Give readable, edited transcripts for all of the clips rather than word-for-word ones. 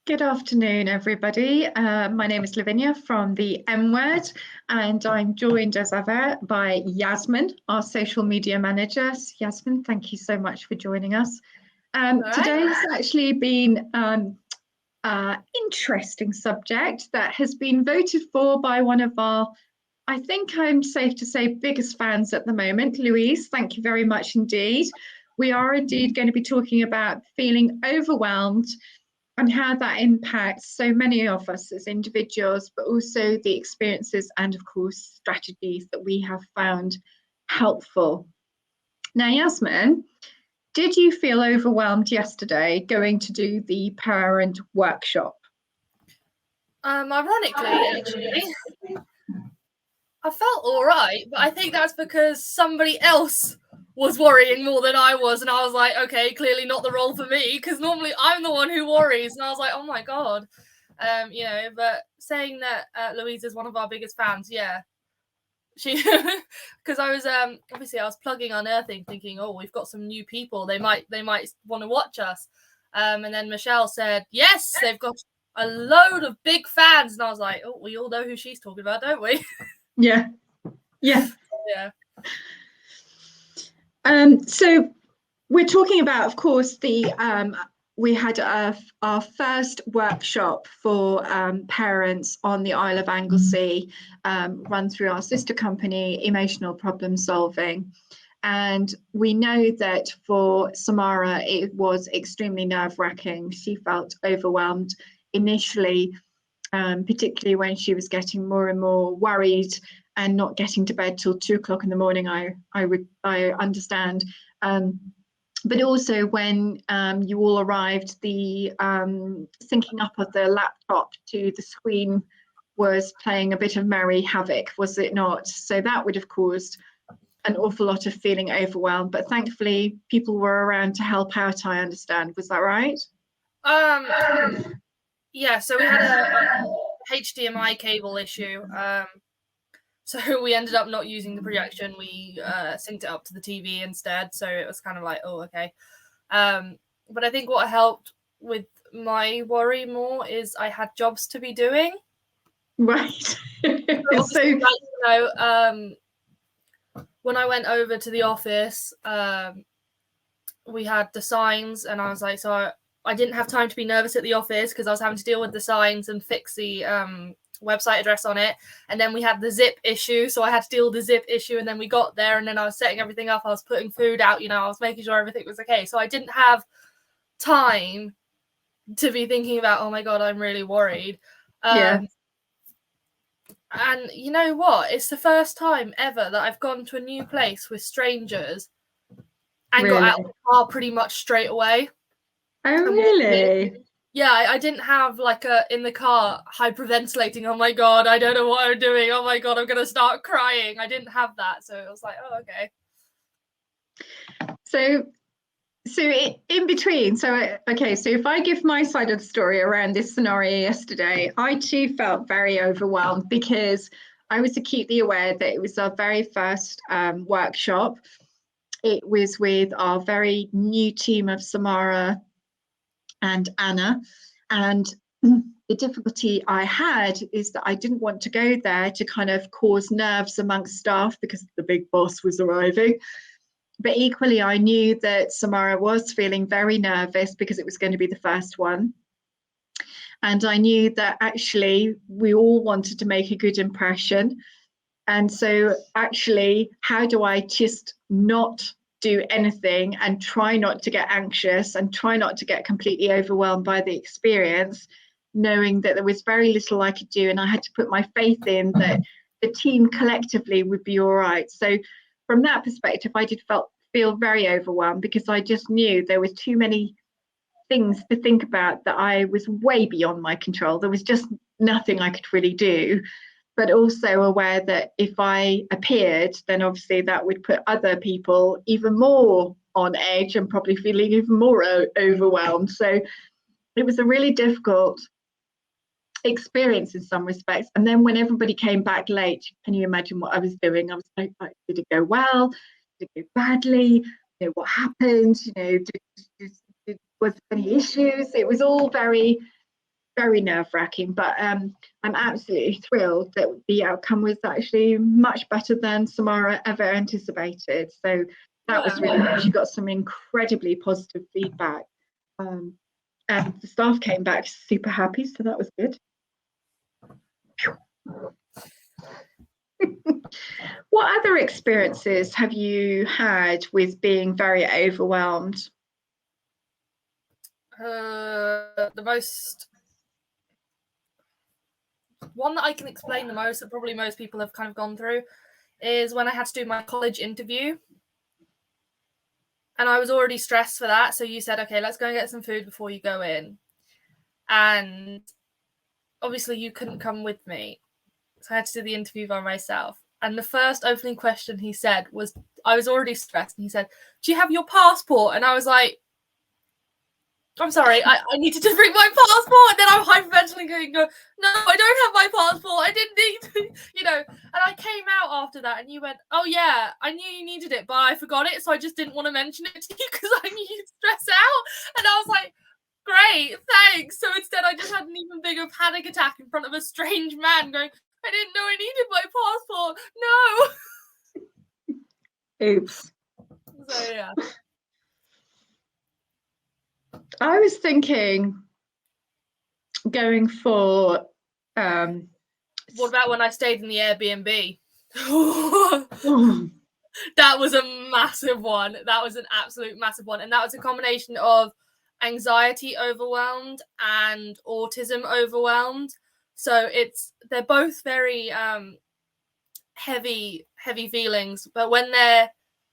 Good afternoon, everybody. My name is Lavinia from the M Word, and I'm joined as ever by Yasmin, our social media manager. So Yasmin, thank you so much for joining us. Today's actually been interesting subject that has been voted for by one of our, I think I'm safe to say, biggest fans at the moment. Louise, thank you very much indeed. We are indeed going to be talking about feeling overwhelmed and how that impacts so many of us as individuals, but also the experiences and, of course, strategies that we have found helpful. Now, Yasmin, did you feel overwhelmed yesterday going to do the parent workshop? Ironically, actually, I felt all right, but I think that's because somebody else was worrying more than I was, and I was like, okay, clearly not the role for me, because normally I'm the one who worries, and I was like, oh my god, but saying that Louise is one of our biggest fans, yeah, she, because I was obviously I was plugging Unearthing, thinking, oh, we've got some new people, they might want to watch us, and then Michelle said, yes, they've got a load of big fans, and I was like, oh, we all know who she's talking about, don't we? Yeah. So we're talking about, of course, we had our first workshop for parents on the Isle of Anglesey, run through our sister company, Emotional Problem Solving. And we know that for Samara, it was extremely nerve-wracking. She felt overwhelmed initially, particularly when she was getting more and more worried and not getting to bed till 2 o'clock in the morning. I understand. But also when you all arrived, the syncing up of the laptop to the screen was playing a bit of merry havoc, was it not? So that would have caused an awful lot of feeling overwhelmed. But thankfully, people were around to help out, I understand. Was that right? Yeah, so we had a HDMI cable issue. So we ended up not using the projection. We synced it up to the TV instead. So it was kind of like, oh, okay. But I think what helped with my worry more is I had jobs to be doing. Right. When I went over to the office, we had the signs, and I was like, so I didn't have time to be nervous at the office because I was having to deal with the signs and fix the website address on it, and then we had the zip issue, so I had to deal with the zip issue, and then we got there, and then I was setting everything up, I was putting food out, I was making sure everything was okay, so I didn't have time to be thinking about, oh my god, I'm really worried. And you know what, it's the first time ever that I've gone to a new place with strangers and got out of the car pretty much straight away. Oh, really? Yeah, I didn't have like in the car hyperventilating, oh my god, I don't know what I'm doing, oh my god, I'm gonna start crying. I didn't have that, so it was like, oh, okay. So in between, so if I give my side of the story around this scenario yesterday, I too felt very overwhelmed because I was acutely aware that it was our very first workshop. It was with our very new team of Samara and Anna, and the difficulty I had is that I didn't want to go there to kind of cause nerves amongst staff because the big boss was arriving. But equally, I knew that Samara was feeling very nervous because it was going to be the first one. And I knew that actually we all wanted to make a good impression. And so actually, how do I just not do anything and try not to get anxious and try not to get completely overwhelmed by the experience, knowing that there was very little I could do, and I had to put my faith in that the team collectively would be all right. So from that perspective, I did feel very overwhelmed because I just knew there was too many things to think about that I was way beyond my control. There was just nothing I could really do. But also aware that if I appeared, then obviously that would put other people even more on edge and probably feeling even more overwhelmed. So it was a really difficult experience in some respects. And then when everybody came back late, can you imagine what I was doing? I was like, did it go well? Did it go badly? What happened? Was there any issues? It was all very very nerve-wracking, but I'm absolutely thrilled that the outcome was actually much better than Samara ever anticipated. So that was really good. She got some incredibly positive feedback, and the staff came back super happy, so that was good. What other experiences have you had with being very overwhelmed? The most one that I can explain the most, that probably most people have kind of gone through, is when I had to do my college interview. And I was already stressed for that. So you said, okay, let's go and get some food before you go in. And obviously you couldn't come with me. So I had to do the interview by myself. And the first opening question he said was, I was already stressed. And he said, do you have your passport? And I was like, I'm sorry, I needed to bring my passport. And then I'm hyperventilating going, no, I don't have my passport. I didn't need to, you know. And I came out after that and you went, oh yeah, I knew you needed it, but I forgot it. So I just didn't want to mention it to you because I knew you'd stress out. And I was like, great, thanks. So instead I just had an even bigger panic attack in front of a strange man going, I didn't know I needed my passport. No. Oops. So yeah. I was thinking going for what about when I stayed in the Airbnb? oh, That was a massive one. That was an absolute massive one. And that was a combination of anxiety overwhelmed and autism overwhelmed. So they're both very heavy feelings, but when they're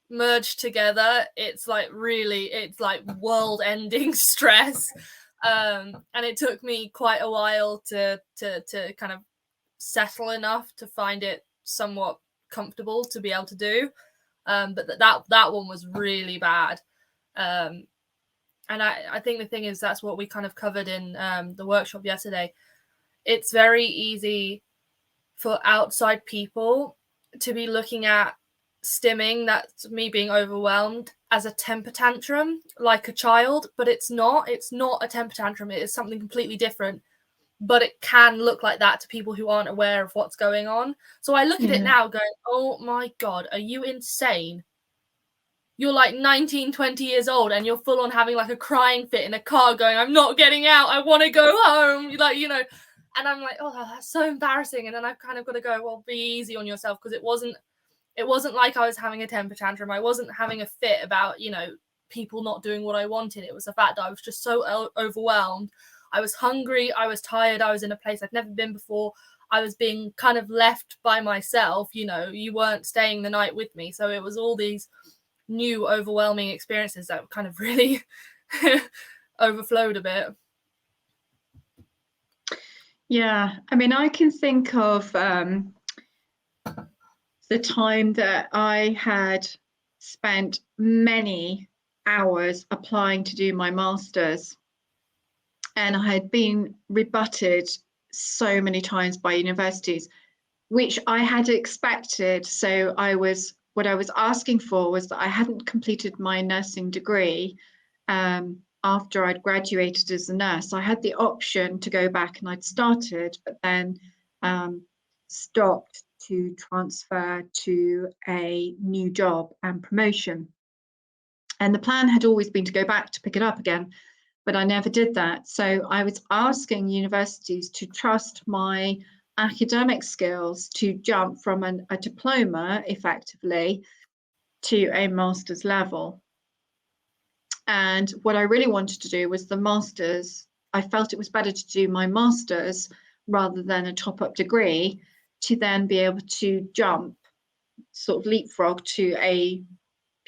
merged together, it's like world-ending stress. And it took me quite a while to kind of settle enough to find it somewhat comfortable to be able to do. But that one was really bad. And I think the thing is, that's what we kind of covered in the workshop yesterday. It's very easy for outside people to be looking at stimming, that's me being overwhelmed, as a temper tantrum, like a child, but it's not a temper tantrum. It is something completely different, but it can look like that to people who aren't aware of what's going on. So I look at it now going, oh my God, are you insane? You're like 19, 20 years old and you're full on having like a crying fit in a car going, I'm not getting out, I want to go home. Like, you know, and I'm like, oh, that's so embarrassing. And then I've kind of got to go, well, be easy on yourself, because it wasn't like I was having a temper tantrum. I wasn't having a fit about, you know, people not doing what I wanted. It was the fact that I was just so overwhelmed. I was hungry. I was tired. I was in a place I'd never been before. I was being kind of left by myself. You know, you weren't staying the night with me. So it was all these new overwhelming experiences that kind of really overflowed a bit. Yeah, I mean, I can think of the time that I had spent many hours applying to do my master's, and I had been rebutted so many times by universities, which I had expected. So what I was asking for was that I hadn't completed my nursing degree after I'd graduated as a nurse. I had the option to go back and I'd started, but then stopped to transfer to a new job and promotion. And the plan had always been to go back to pick it up again, but I never did that. So I was asking universities to trust my academic skills to jump from a diploma effectively to a master's level. And what I really wanted to do was the master's. I felt it was better to do my master's rather than a top-up degree, to then be able to jump, sort of leapfrog to a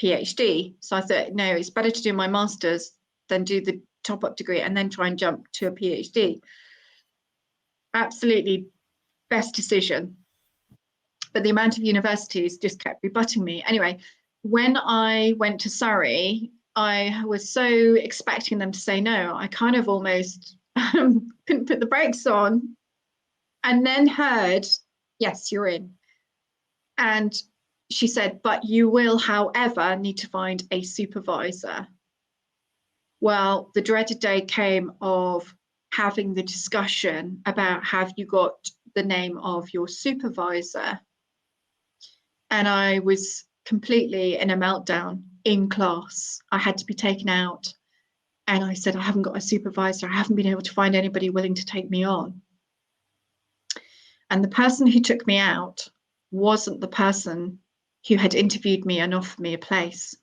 PhD. So I thought, no, it's better to do my master's than do the top-up degree and then try and jump to a PhD. Absolutely best decision. But the amount of universities just kept rebutting me. Anyway, when I went to Surrey, I was so expecting them to say no, I kind of almost couldn't put the brakes on, and then heard, yes, you're in. And she said, but you will, however, need to find a supervisor. Well, the dreaded day came of having the discussion about, have you got the name of your supervisor? And I was completely in a meltdown in class. I had to be taken out. And I said, I haven't got a supervisor. I haven't been able to find anybody willing to take me on. And the person who took me out wasn't the person who had interviewed me and offered me a place.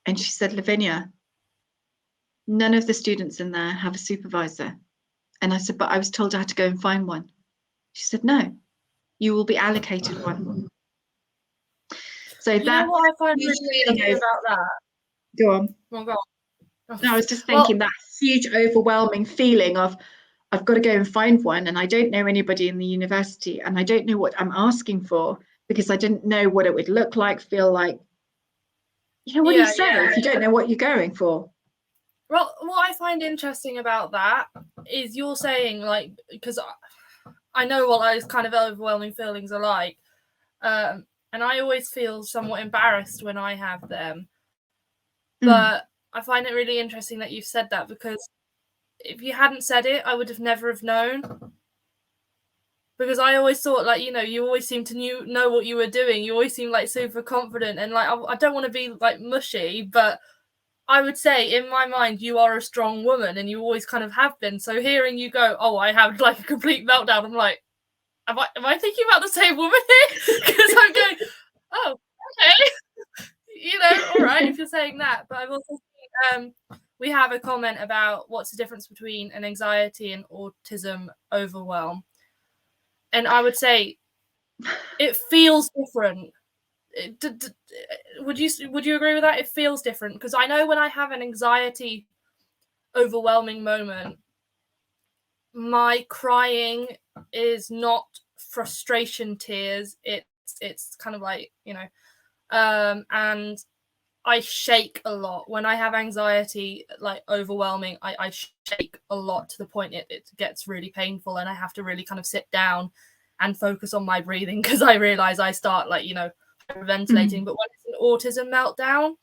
And she said, Lavinia, none of the students in there have a supervisor. And I said, but I was told I had to go and find one. She said, no, you will be allocated one. So you know what I find really interesting about that? Go on. Oh, go on. No, I was just thinking that huge, overwhelming feeling of, I've got to go and find one, and I don't know anybody in the university, and I don't know what I'm asking for, because I didn't know what it would look like, feel like. You know, what do you say if you don't know what you're going for? Well, what I find interesting about that is you're saying, like, because I know what those kind of overwhelming feelings are like, and I always feel somewhat embarrassed when I have them. But I find it really interesting that you've said that, because if you hadn't said it, I would have never have known. Because I always thought, like, you know, you always seem to know what you were doing. You always seem like super confident, and like, I don't want to be like mushy, but I would say in my mind, you are a strong woman, and you always kind of have been. So hearing you go, oh, I have like a complete meltdown, I'm like, am I thinking about the same woman here? Because I'm going, oh, okay. You know, all right, if you're saying that. But I've also seen, we have a comment about what's the difference between an anxiety and autism overwhelm. And I would say it feels different. Would you agree with that? It feels different, because I know when I have an anxiety overwhelming moment, my crying is not frustration tears. It's kind of like, you know, and I shake a lot when I have anxiety, like overwhelming. I shake a lot to the point it gets really painful, and I have to really kind of sit down and focus on my breathing, because I realize I start, like, you know, ventilating. But when it's an autism meltdown,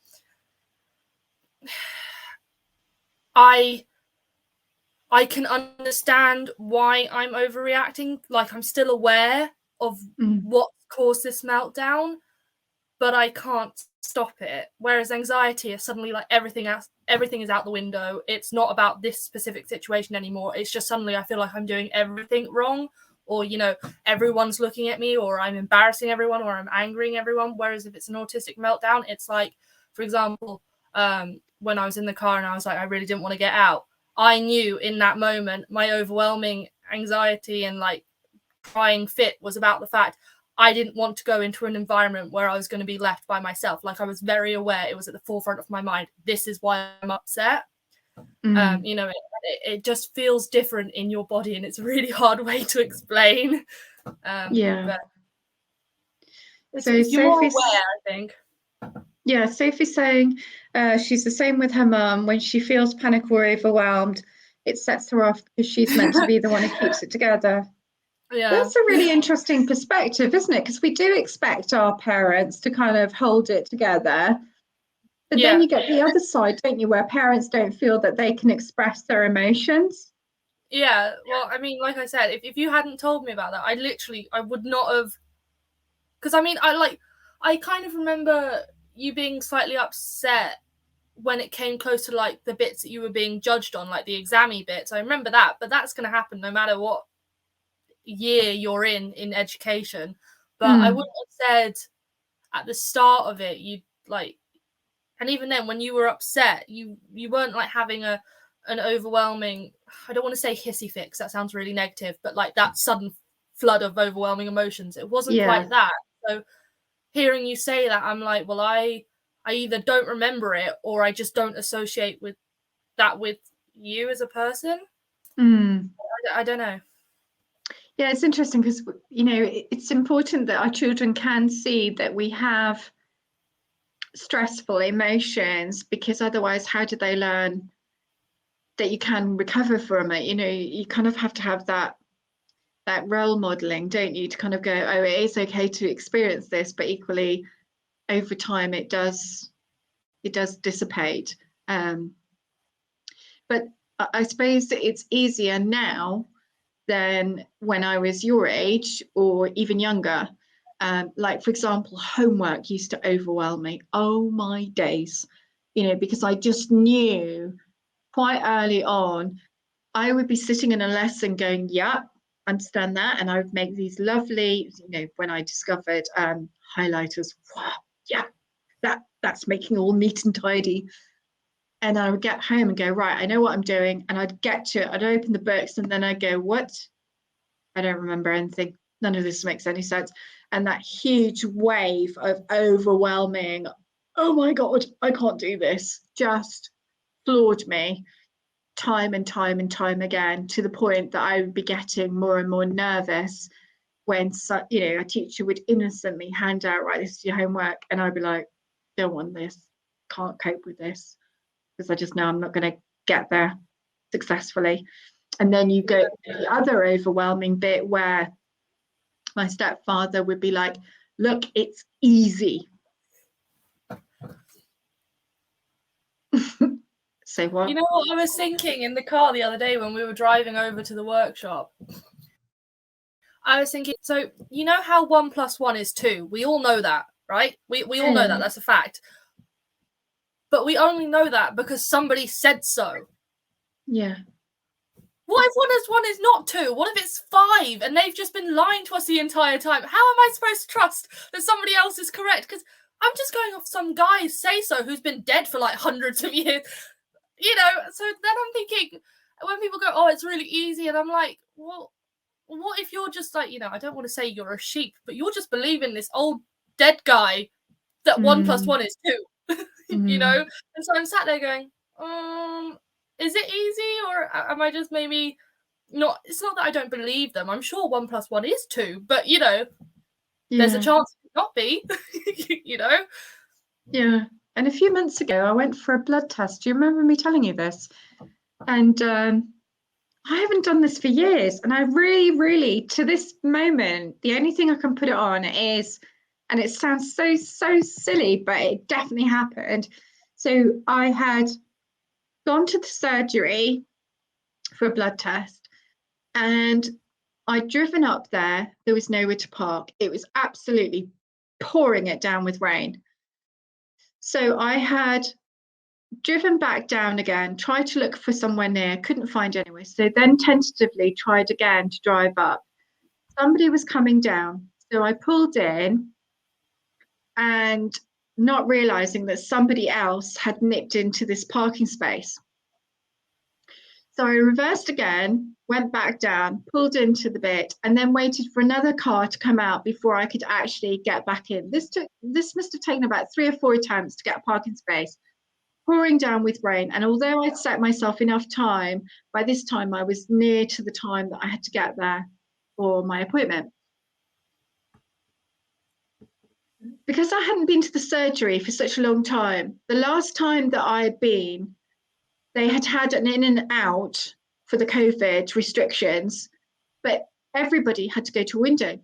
I can understand why I'm overreacting. Like, I'm still aware of what caused this meltdown, but I can't stop it. Whereas anxiety is suddenly like everything is out the window. It's not about this specific situation anymore. It's just suddenly I feel like I'm doing everything wrong, or, you know, everyone's looking at me, or I'm embarrassing everyone, or I'm angering everyone. Whereas if it's an autistic meltdown, it's like, for example, when I was in the car and I was like, I really didn't want to get out. I knew in that moment my overwhelming anxiety and like crying fit was about the fact I didn't want to go into an environment where I was going to be left by myself. Like, I was very aware, it was at the forefront of my mind, this is why I'm upset. You know, it just feels different in your body, and it's a really hard way to explain. But so you're more aware, I think. Yeah, Sophie's saying she's the same with her mum. When she feels panic or overwhelmed, it sets her off, because she's meant to be the one who keeps it together. Yeah, that's a really interesting perspective, isn't it? Because we do expect our parents to kind of hold it together, but then you get the other side, don't you, where parents don't feel that they can express their emotions. Yeah, well, I mean, like I said, if you hadn't told me about that, I would not have. Because I mean, I kind of remember you being slightly upset when it came close to like the bits that you were being judged on, like the exam-y bits. I remember that, but that's going to happen no matter what year you're in education. But I wouldn't have said at the start of it, you'd like, and even then when you were upset, you weren't like having an overwhelming, I don't want to say hissy fit, that sounds really negative, but like that sudden flood of overwhelming emotions. It wasn't quite that. So hearing you say that, I'm like, well, I either don't remember it, or I just don't associate with that with you as a person. I don't know. Yeah, it's interesting, because, you know, it's important that our children can see that we have stressful emotions, because otherwise, how do they learn that you can recover from it? You know, you kind of have to have that role modeling, don't you, to kind of go, oh, it is okay to experience this, but equally over time it does dissipate. But I suppose that it's easier now than when I was your age or even younger. Like, for example, homework used to overwhelm me. Oh my days, because I just knew quite early on, I would be sitting in a lesson going, yeah, understand that. And I would make these lovely, when I discovered highlighters, wow, yeah, that's making all neat and tidy. And I would get home and go, right, I know what I'm doing. And I'd get to it, I'd open the books, and then I'd go, what? I don't remember anything. None of this makes any sense. And that huge wave of overwhelming, oh my God, I can't do this, just floored me time and time and time again, to the point that I would be getting more and more nervous when a teacher would innocently hand out, right, this is your homework, and I'd be like, don't want this, can't cope with this, because I just know I'm not going to get there successfully. And then you go to the other overwhelming bit where my stepfather would be like, look, it's easy. Say what? You know what I was thinking in the car the other day when we were driving over to the workshop? I was thinking, so you know how 1 + 1 is 2? We all know that, right? We all know that. That's a fact. But we only know that because somebody said so. Yeah. What if 1 + 1 is not 2? What if it's 5 and they've just been lying to us the entire time? How am I supposed to trust that somebody else is correct? Because I'm just going off some guy's say-so who's been dead for like hundreds of years. So then I'm thinking, when people go, oh, it's really easy, and I'm like, well, what if you're just like, I don't want to say you're a sheep, but you're just believing this old dead guy that 1 + 1 is 2, And so I'm sat there going, is it easy, or am I just maybe not? It's not that I don't believe them. I'm sure 1 + 1 is 2, but there's a chance it not be, Yeah. And a few months ago, I went for a blood test. Do you remember me telling you this? And I haven't done this for years. And I really, really, to this moment, the only thing I can put it on is, and it sounds so silly, but it definitely happened. So I had gone to the surgery for a blood test, and I'd driven up there. There was nowhere to park. It was absolutely pouring it down with rain. So I had driven back down again, tried to look for somewhere near, couldn't find anywhere. So then tentatively tried again to drive up. Somebody was coming down. So I pulled in, and not realizing that somebody else had nipped into this parking space. So I reversed again, went back down, pulled into the bit, and then waited for another car to come out before I could actually get back in. This must have taken about 3 or 4 attempts to get a parking space, pouring down with rain. And although I'd set myself enough time, by this time I was near to the time that I had to get there for my appointment. Because I hadn't been to the surgery for such a long time, the last time that I had been, they had an in and out for the COVID restrictions, but everybody had to go to a window.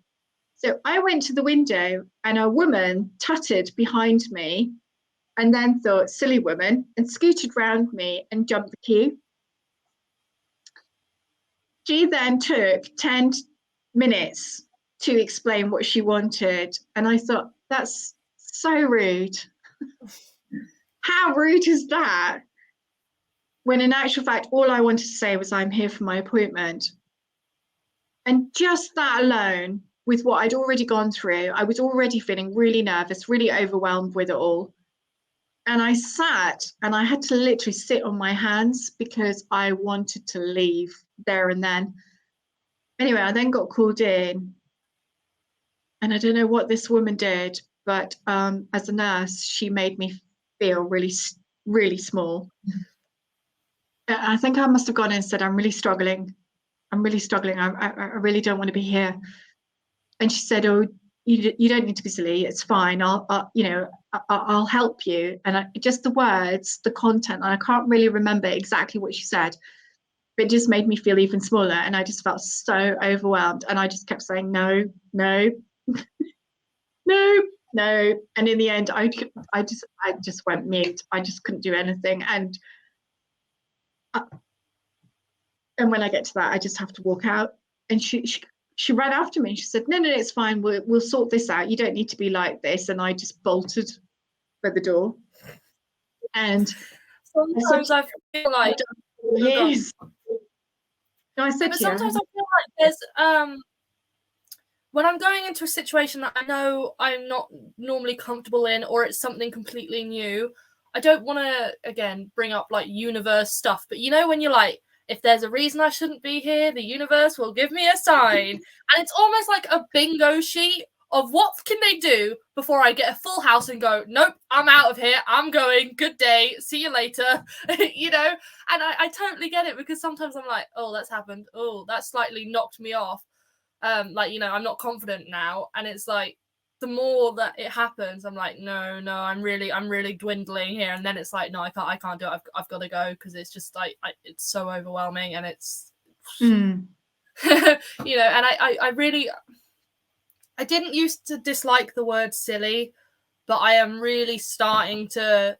So I went to the window, and a woman tutted behind me, and then thought, silly woman, and scooted round me and jumped the queue. She then took 10 minutes to explain what she wanted. And I thought, that's so rude. How rude is that? When in actual fact, all I wanted to say was, I'm here for my appointment. And just that alone, with what I'd already gone through, I was already feeling really nervous, really overwhelmed with it all. And I sat, and I had to literally sit on my hands because I wanted to leave there and then. Anyway, I then got called in, and I don't know what this woman did, but as a nurse, she made me feel really, really small. I think I must have gone in and said, I'm really struggling. I really don't want to be here. And she said, oh, you don't need to be silly. It's fine. I'll help you. And just the words, the content, and I can't really remember exactly what she said, but it just made me feel even smaller. And I just felt so overwhelmed. And I just kept saying, no, no, no. And in the end, I just went mute. I just couldn't do anything. And And when I get to that, I just have to walk out. And she ran after me and she said, no, it's fine. We'll sort this out. You don't need to be like this. And I just bolted for the door. And sometimes I feel like yes. No, I said, but sometimes I feel like there's when I'm going into a situation that I know I'm not normally comfortable in, or it's something completely new, I don't want to, again, bring up like universe stuff, but you know, when you're like, if there's a reason I shouldn't be here, the universe will give me a sign. And it's almost like a bingo sheet of what can they do before I get a full house and go, nope, I'm out of here. I'm going. Good day. See you later. You know? And I totally get it, because sometimes I'm like, oh, that's happened. Oh, that slightly knocked me off. Like, you know, I'm not confident now. And it's like, the more that it happens, I'm like, no, I'm really dwindling here. And then it's like, no, I can't do it. I've got to go, because it's just like, it's so overwhelming, and it's, you know, and I really, I didn't used to dislike the word silly, but I am really starting to,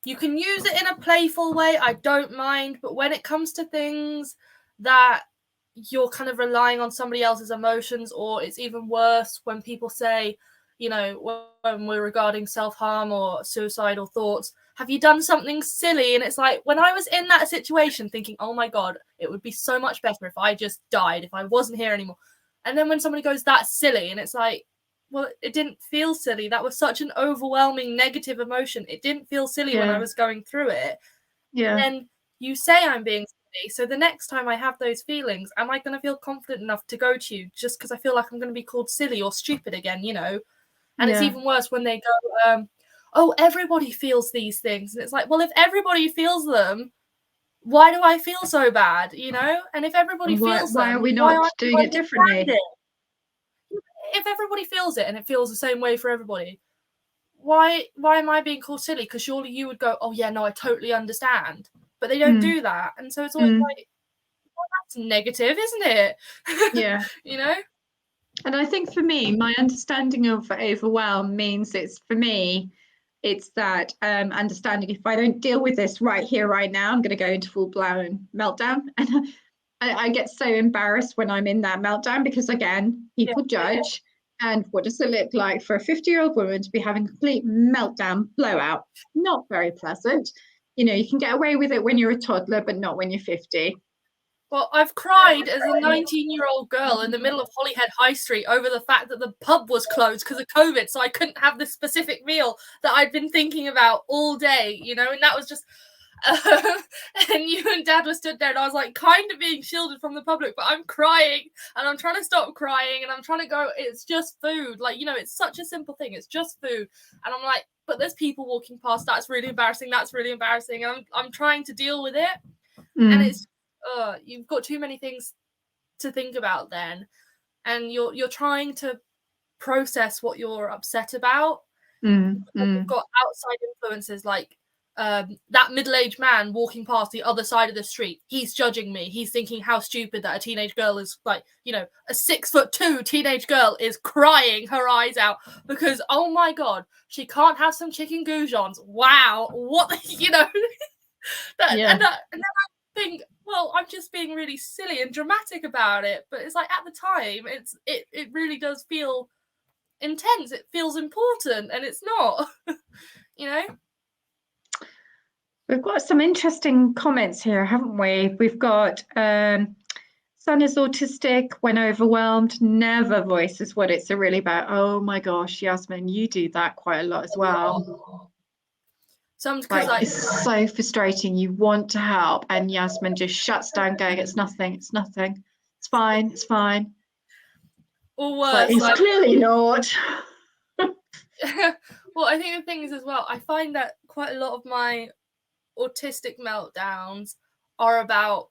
you can use it in a playful way, I don't mind, but when it comes to things that you're kind of relying on somebody else's emotions, or it's even worse when people say, you know, when we're regarding self-harm or suicidal thoughts, have you done something silly? And it's like, when I was in that situation thinking, oh my God, it would be so much better if I just died, if I wasn't here anymore. And then when somebody goes, that's silly, and it's like, well, it didn't feel silly. That was such an overwhelming negative emotion. It didn't feel silly when I was going through it. Yeah. And then you say I'm being silly. So the next time I have those feelings, am I going to feel confident enough to go to you just because I feel like I'm going to be called silly or stupid again, you know? And it's even worse when they go, oh, everybody feels these things. And it's like, well, if everybody feels them, why do I feel so bad, you know? And if everybody feels them, why are we not doing it differently? If everybody feels it and it feels the same way for everybody, why am I being called silly? Because surely you would go, oh yeah, no, I totally understand. But they don't do that. And so it's always like, well, that's negative, isn't it? Yeah. You know? And I think for me, my understanding of overwhelm means it's that understanding, if I don't deal with this right here, right now, I'm going to go into full blown meltdown. And I get so embarrassed when I'm in that meltdown, because again, people judge. And what does it look like for a 50-year-old woman to be having a complete meltdown, blowout? Not very pleasant. You know, you can get away with it when you're a toddler, but not when you're 50. Well, I've cried as a 19-year-old girl in the middle of Holyhead High Street over the fact that the pub was closed because of COVID, so I couldn't have this specific meal that I'd been thinking about all day, you know, and that was just... and you and Dad were stood there, and I was like kind of being shielded from the public, but I'm crying, and I'm trying to stop crying, and I'm trying to go, it's just food, like, you know, it's such a simple thing, it's just food. And I'm like, but there's people walking past, that's really embarrassing, and I'm trying to deal with it. And it's you've got too many things to think about then, and you're trying to process what you're upset about. You've got outside influences like that middle-aged man walking past the other side of the street. He's judging me. He's thinking how stupid that a teenage girl is, like, you know, a 6'2" teenage girl is crying her eyes out because, oh my God, she can't have some chicken goujons. Wow, what, you know? And then I think, well, I'm just being really silly and dramatic about it. But it's like, at the time, it really does feel intense. It feels important, and it's not, you know? We've got some interesting comments here, haven't we? We've got son is autistic, when overwhelmed, never voices what it's really about. Oh my gosh, Yasmin, you do that quite a lot as well. Sometimes like, it's so frustrating. You want to help, and Yasmin just shuts down, going, "It's nothing. It's nothing. It's fine. It's fine." Or worse, it's clearly not. Well, I think the thing is as well, I find that quite a lot of my autistic meltdowns are about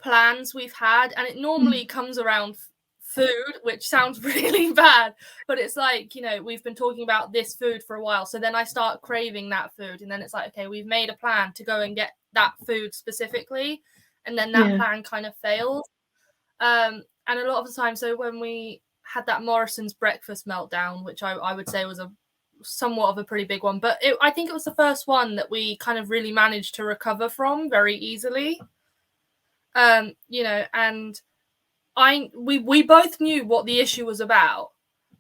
plans we've had, and it normally comes around food, which sounds really bad, but it's like, you know, we've been talking about this food for a while, so then I start craving that food, and then it's like, okay, we've made a plan to go and get that food specifically, and then that plan kind of fails. And a lot of the time, so when we had that Morrison's breakfast meltdown, which I would say was a somewhat of a pretty big one, but I think it was the first one that we kind of really managed to recover from very easily. You know, and we both knew what the issue was about,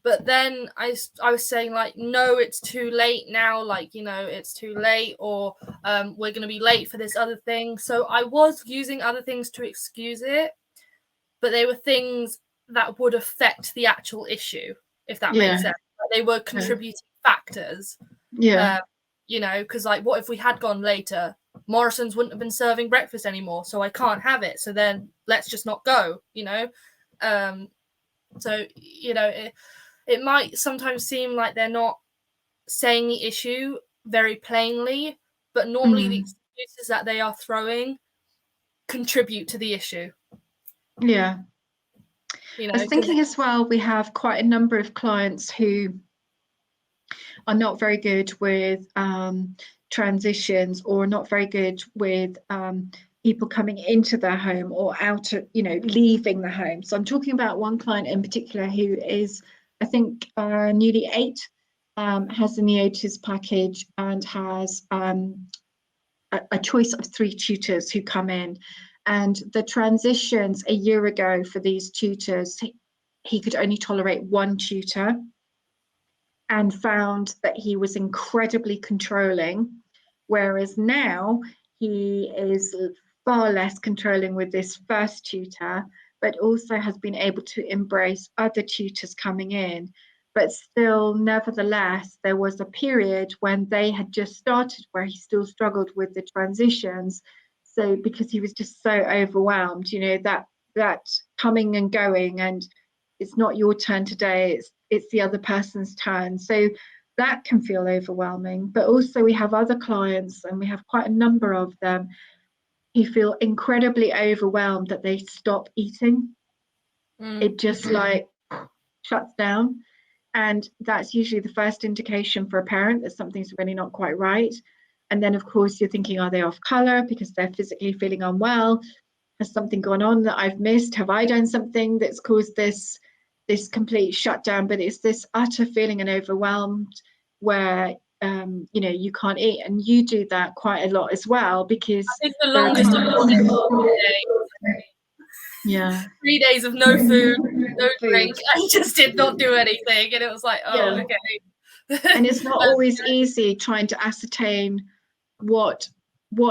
but then I was saying like, no, it's too late now, like, you know, it's too late, or we're going to be late for this other thing. So I was using other things to excuse it, but they were things that would affect the actual issue, if that makes sense. Like, they were contributing factors. You know, because like, what if we had gone later? Morrison's wouldn't have been serving breakfast anymore, so I can't have it. So then let's just not go, you know? So, you know, it might sometimes seem like they're not saying the issue very plainly, but normally the excuses that they are throwing contribute to the issue. Yeah. You know, I was thinking as well, we have quite a number of clients who are not very good with transitions, or not very good with people coming into their home or out of, you know, leaving the home. So I'm talking about one client in particular who is, I think, nearly 8, has a Neotis package, and has a choice of 3 tutors who come in. And the transitions a year ago for these tutors, he could only tolerate 1 tutor, and found that he was incredibly controlling, whereas now he is far less controlling with this first tutor, but also has been able to embrace other tutors coming in. But still, nevertheless, there was a period when they had just started where he still struggled with the transitions. So because he was just so overwhelmed, you know, that coming and going, and it's not your turn today, it's the other person's turn. So that can feel overwhelming. But also we have other clients, and we have quite a number of them, who feel incredibly overwhelmed that they stop eating. It just like shuts down. And that's usually the first indication for a parent that something's really not quite right. And then, of course, you're thinking, are they off color because they're physically feeling unwell? Has something gone on that I've missed? Have I done something that's caused this complete shutdown? But it's this utter feeling and overwhelmed where you know, you can't eat. And you do that quite a lot as well, because I think the longest I've gone is 3 days. Yeah. 3 days of no food, no drink. I just did not do anything, and it was like, oh, okay. And it's not always easy trying to ascertain what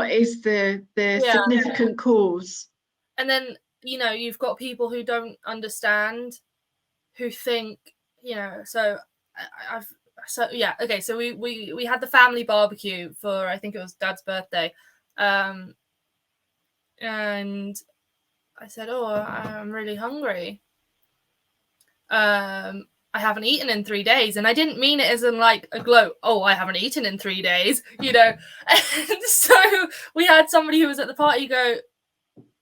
is the significant cause. And then, you know, you've got people who don't understand, who think, you know, so we had the family barbecue for, I think it was Dad's birthday, and I said, oh, I'm really hungry. I haven't eaten in 3 days, and I didn't mean it as in like a gloat. Oh, I haven't eaten in 3 days, you know. And so we had somebody who was at the party go,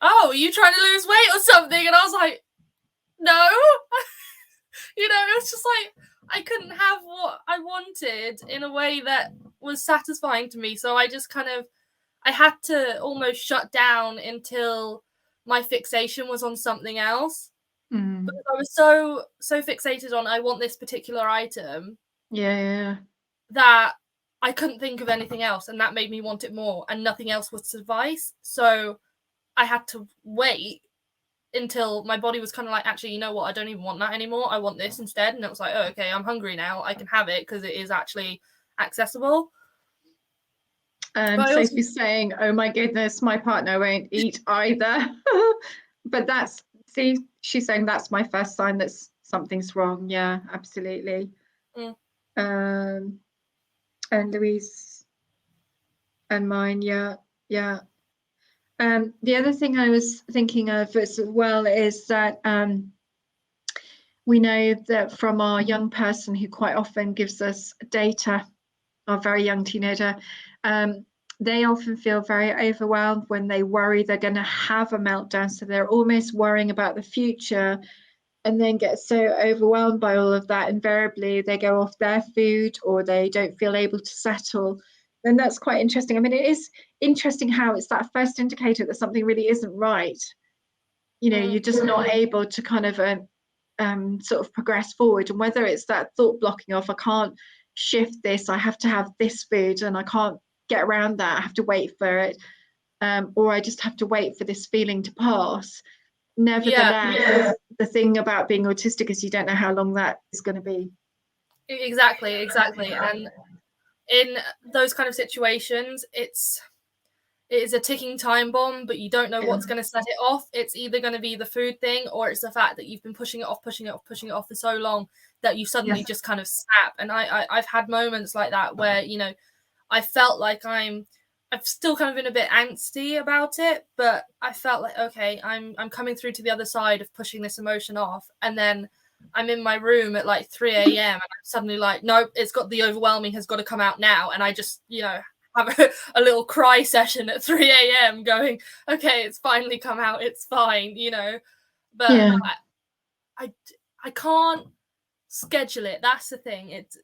oh, are you trying to lose weight or something? And I was like, no. You know, it was just like, I couldn't have what I wanted in a way that was satisfying to me. So I just kind of, I had to almost shut down until my fixation was on something else. Because I was so fixated on, I want this particular item. Yeah. That I couldn't think of anything else, and that made me want it more, and nothing else would suffice. So I had to wait until my body was kind of like, actually, you know what? I don't even want that anymore. I want this instead. And it was like, oh, okay, I'm hungry now. I can have it because it is actually accessible. And Sophie's saying, oh my goodness, my partner won't eat either. But she's saying that's my first sign that something's wrong. Yeah, absolutely. And Louise and mine, yeah. The other thing I was thinking of as well is that we know that from our young person who quite often gives us data, our very young teenager, they often feel very overwhelmed when they worry they're going to have a meltdown. So they're almost worrying about the future, and then get so overwhelmed by all of that. Invariably, they go off their food, or they don't feel able to settle. And that's quite interesting. I mean, it is interesting how it's that first indicator that something really isn't right. You know, you're just not able to kind of sort of progress forward. And whether it's that thought blocking off, I can't shift this. I have to have this food and I can't get around that. I have to wait for it. Or I just have to wait for this feeling to pass. Nevertheless, the thing about being autistic is you don't know how long that is going to be. Exactly. And in those kind of situations, it is a ticking time bomb, but you don't know what's going to set it off. It's either going to be the food thing, or it's the fact that you've been pushing it off for so long that you suddenly just kind of snap. And I've had moments like that where, you know, I felt like I've still kind of been a bit angsty about it, but I felt like, okay, I'm coming through to the other side of pushing this emotion off. And then I'm in my room at like 3 a.m. and I'm suddenly like, nope, the overwhelming has got to come out now. And I just, you know, have a little cry session at 3 a.m. going, okay, it's finally come out, it's fine, you know. But I can't schedule it. That's the thing. It's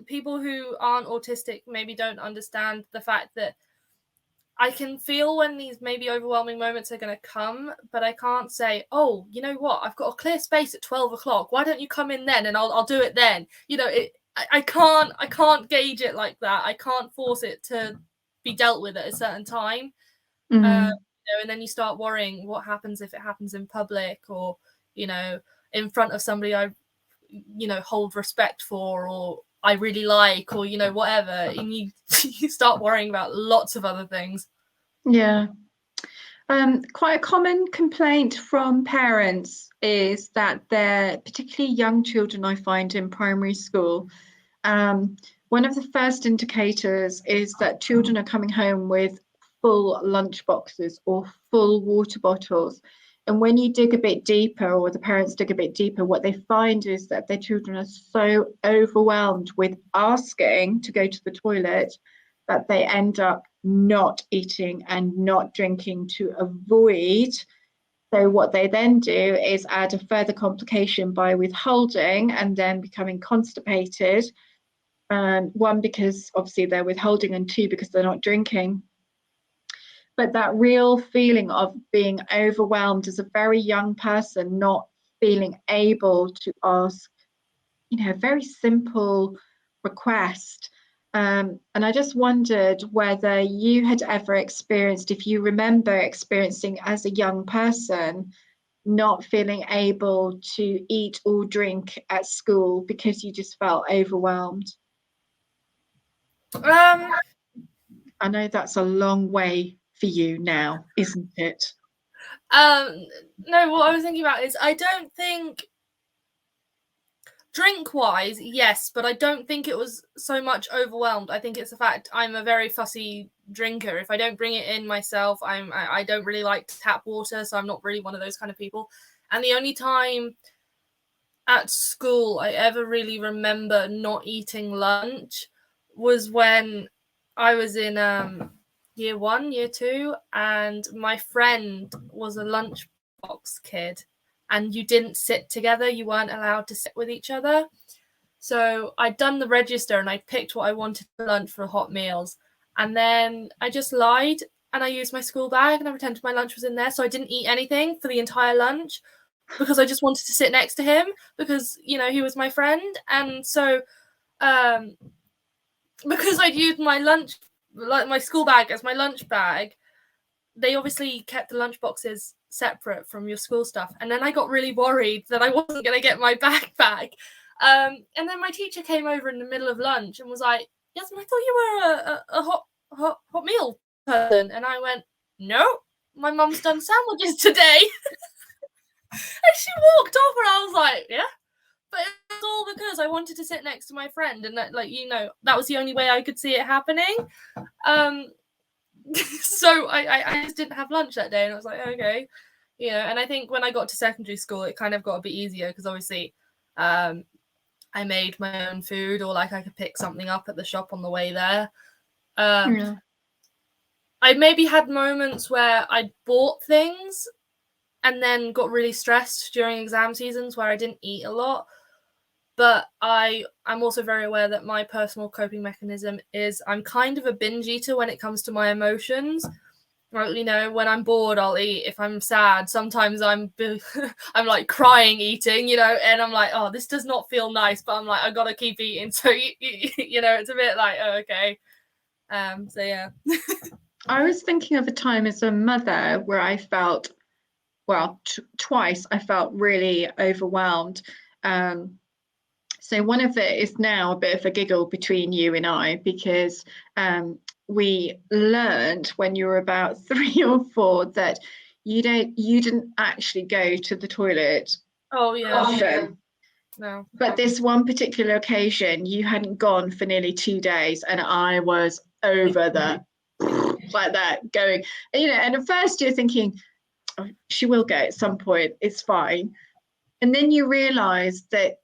people who aren't autistic maybe don't understand the fact that I can feel when these maybe overwhelming moments are going to come, but I can't say, oh, you know what, I've got a clear space at 12 o'clock. Why don't you come in then and I'll do it then? You know, I can't gauge it like that. I can't force it to be dealt with at a certain time. You know, and then you start worrying what happens if it happens in public, or, you know, in front of somebody I, you know, hold respect for, or I really like, or, you know, whatever. And you start worrying about lots of other things. Yeah. Quite a common complaint from parents is that they're particularly young children, I find, in primary school. One of the first indicators is that children are coming home with full lunch boxes or full water bottles. And when you dig a bit deeper, or the parents dig a bit deeper, what they find is that their children are so overwhelmed with asking to go to the toilet that they end up not eating and not drinking to avoid. So what they then do is add a further complication by withholding and then becoming constipated. One, because obviously they're withholding, and two, because they're not drinking. But that real feeling of being overwhelmed as a very young person, not feeling able to ask, you know, a very simple request. And I just wondered whether you had ever experienced, if you remember experiencing as a young person, not feeling able to eat or drink at school because you just felt overwhelmed. I know that's a long way for you now, isn't it? No, what I was thinking about is, I don't think drink-wise, yes, but I don't think it was so much overwhelmed. I think it's the fact I'm a very fussy drinker. If I don't bring it in myself, I don't really like tap water, so I'm not really one of those kind of people. And the only time at school I ever really remember not eating lunch was when I was in year 1, year 2, and my friend was a lunchbox kid, and you didn't sit together. You weren't allowed to sit with each other. So I'd done the register and I picked what I wanted for lunch for hot meals. And then I just lied and I used my school bag and I pretended my lunch was in there. So I didn't eat anything for the entire lunch because I just wanted to sit next to him because, you know, he was my friend. And so because I'd used my lunch, like my school bag as my lunch bag, they obviously kept the lunch boxes separate from your school stuff. And then I got really worried that I wasn't going to get my bag back. And then my teacher came over in the middle of lunch and was like, Yasmin, I thought you were a hot meal person. And I went, no, my mum's done sandwiches today. And she walked off and I was like, yeah. But it was all because I wanted to sit next to my friend, and that, like, you know, that was the only way I could see it happening. So I just didn't have lunch that day, and I was like, okay, you know. And I think when I got to secondary school, it kind of got a bit easier because obviously I made my own food, or like I could pick something up at the shop on the way there. I maybe had moments where I bought things and then got really stressed during exam seasons where I didn't eat a lot. But I'm also very aware that my personal coping mechanism is I'm kind of a binge eater when it comes to my emotions. Well, when I'm bored, I'll eat. If I'm sad, sometimes I'm I'm like crying eating, and I'm like, oh, this does not feel nice, but I'm like, I gotta keep eating. So it's a bit like, oh, okay. So yeah. I was thinking of a time as a mother where I felt, well, twice I felt really overwhelmed. So one of it is now a bit of a giggle between you and I, because we learned when you were about 3 or 4 that you didn't actually go to the toilet often. No. But this one particular occasion, you hadn't gone for nearly 2 days, and I was over the like that going, and at first you're thinking, oh, she will go at some point, it's fine. And then you realize that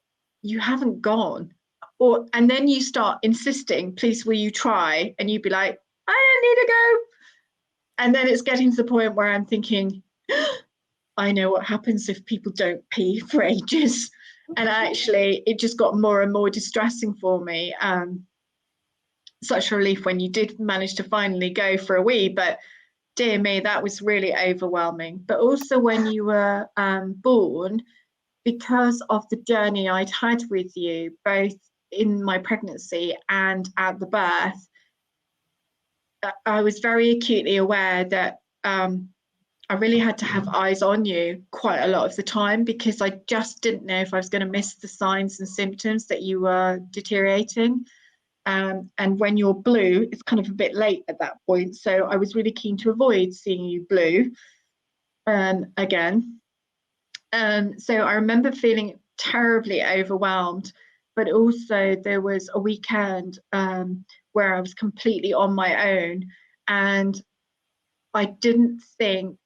you haven't gone, and then you start insisting, please will you try, and you'd be like, I don't need to go. And then it's getting to the point where I'm thinking, I know what happens if people don't pee for ages. And actually it just got more and more distressing for me. Such a relief when you did manage to finally go for a wee, but dear me, that was really overwhelming. But also when you were born, because of the journey I'd had with you, both in my pregnancy and at the birth, I was very acutely aware that I really had to have eyes on you quite a lot of the time, because I just didn't know if I was going to miss the signs and symptoms that you were deteriorating. And when you're blue, it's kind of a bit late at that point. So I was really keen to avoid seeing you blue again. So I remember feeling terribly overwhelmed, but also there was a weekend where I was completely on my own, and I didn't think,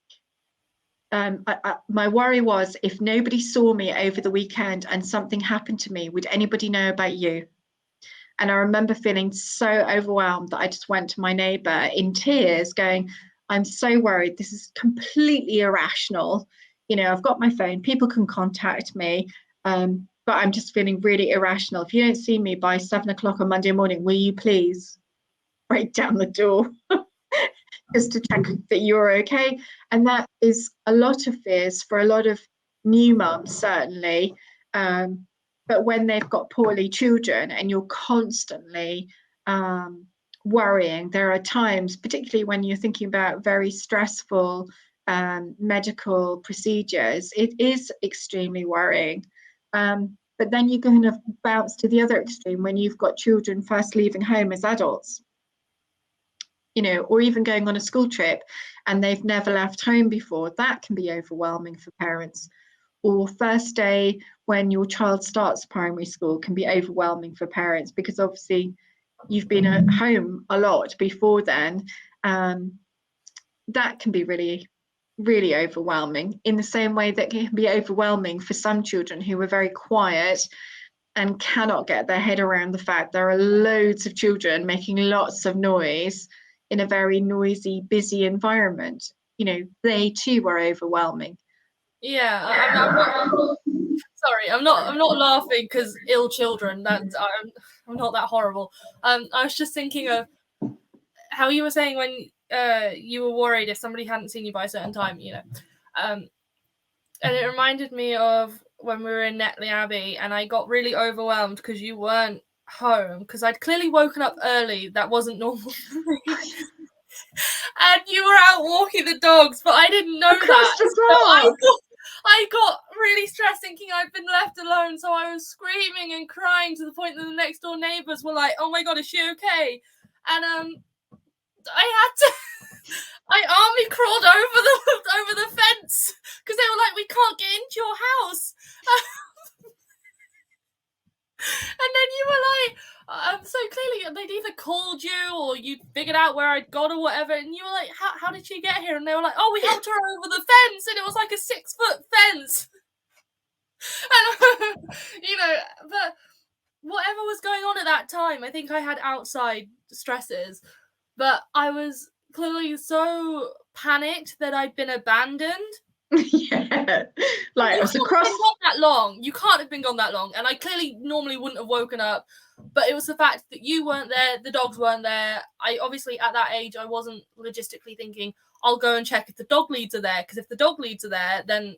my worry was, if nobody saw me over the weekend and something happened to me, would anybody know about you? And I remember feeling so overwhelmed that I just went to my neighbour in tears going, I'm so worried. This is completely irrational. I've got my phone. People can contact me. But I'm just feeling really irrational. If you don't see me by 7 o'clock on Monday morning, will you please break down the door just to check that you're okay? And that is a lot of fears for a lot of new mums, certainly. But when they've got poorly children and you're constantly worrying, there are times, particularly when you're thinking about very stressful medical procedures, it is extremely worrying. But then you kind of bounce to the other extreme when you've got children first leaving home as adults, or even going on a school trip and they've never left home before. That can be overwhelming for parents. Or first day when your child starts primary school can be overwhelming for parents, because obviously you've been at home a lot before then. That can be really, really overwhelming, in the same way that it can be overwhelming for some children who are very quiet and cannot get their head around the fact there are loads of children making lots of noise in a very noisy, busy environment. They too are overwhelming. Yeah, sorry, I'm not laughing because ill children. I'm not that horrible. I was just thinking of how you were saying when you were worried if somebody hadn't seen you by a certain time, and it reminded me of when we were in Netley Abbey, and I got really overwhelmed because you weren't home, because I'd clearly woken up early. That wasn't normal for me. And you were out walking the dogs, but I didn't know that. So I got really stressed thinking I'd been left alone, so I was screaming and crying to the point that the next door neighbours were like, oh my god, is she okay? And I had to I army crawled over the fence because they were like, we can't get into your house. And then you were like, so clearly they'd either called you or you'd figured out where I'd gone or whatever. And you were like, how did she get here? And they were like, oh, we helped her over the fence. And it was like a 6-foot fence. And, but whatever was going on at that time, I think I had outside stresses. But I was clearly so panicked that I'd been abandoned Yeah, like it was across. Been gone that long. You can't have been gone that long, and I clearly normally wouldn't have woken up. But it was the fact that you weren't there, the dogs weren't there. I obviously at that age I wasn't logistically thinking I'll go and check if the dog leads are there, because if the dog leads are there, then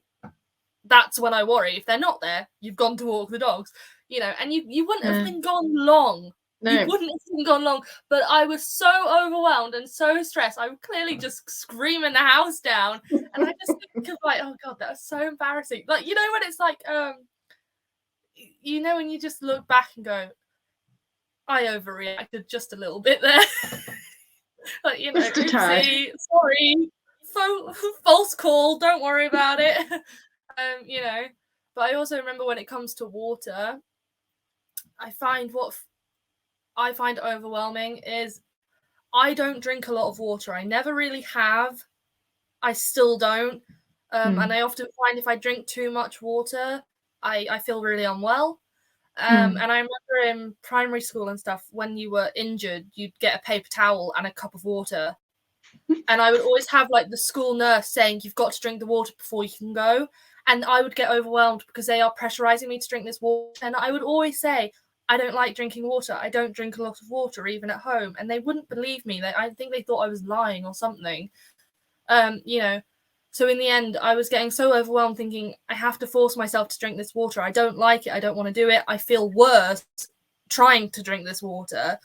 that's when I worry. If they're not there, you've gone to walk the dogs, and you wouldn't have been gone long. No. You wouldn't have been gone long, but I was so overwhelmed and so stressed. I was clearly just screaming the house down, and I just think of like, oh god, that was so embarrassing. Like, when it's like, when you just look back and go, I overreacted just a little bit there. Like, Just a tad. oopsie, sorry, false call. Don't worry about it. But I also remember when it comes to water, I find overwhelming is I don't drink a lot of water. I never really have. I still don't. And I often find if I drink too much water, I feel really unwell. And I remember in primary school and stuff, when you were injured, you'd get a paper towel and a cup of water. And I would always have like the school nurse saying, you've got to drink the water before you can go. And I would get overwhelmed because they are pressurizing me to drink this water. And I would always say, I don't like drinking water. I don't drink a lot of water, even at home. And they wouldn't believe me. I think they thought I was lying or something. So in the end, I was getting so overwhelmed thinking, I have to force myself to drink this water. I don't like it. I don't want to do it. I feel worse trying to drink this water.